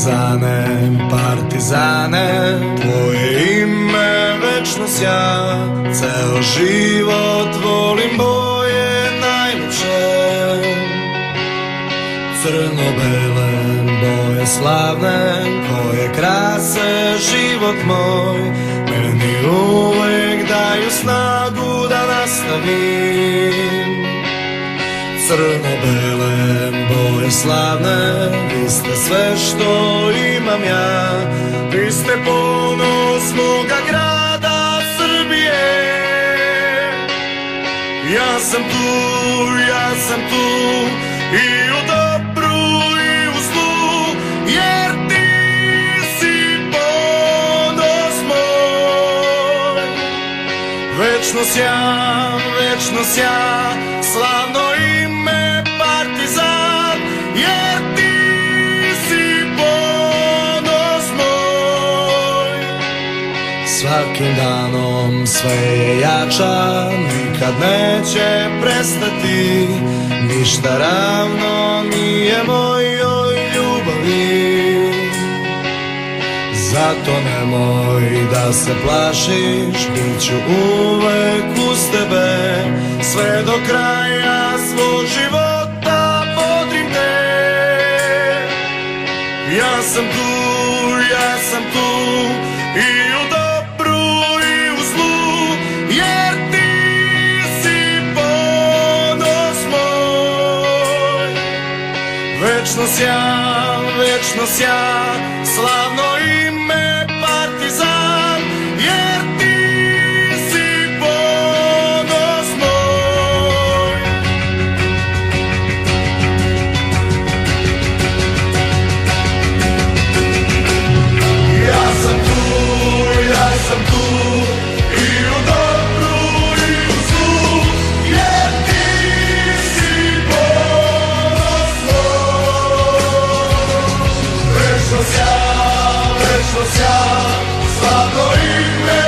Partizane, partizane, tvoje ime večno sja. Ceo život volim boje najljepše, crno-bele boje slavne, koje krase život moj. Meni uvek daju snagu da nastavim. Crno-bele boje slavne, vi ste sve što imam ja. Vi ste ponos moga grada Srbije. Ja sam tu i u dobru i u zlu, jer ti si ponos moj. Večno sja, slavno ime Partizan, jer ti si ponos moj. Svakim danom sve je jača, nikad neće prestati. Ništa ravno nije mojoj ljubavi. Zato nemoj da se plašiš, bit ću uvek uz tebe, sve do kraja svog života bodrim te. Ja sam tu i u dobru i u zlu, jer ti si ponos moj. Večno sja, slavno ime Partizan, jer ti si ponos moj. Ja sam tu i u dobru i u zlu, jer ti si ponos moj. Večno sja, slavno ime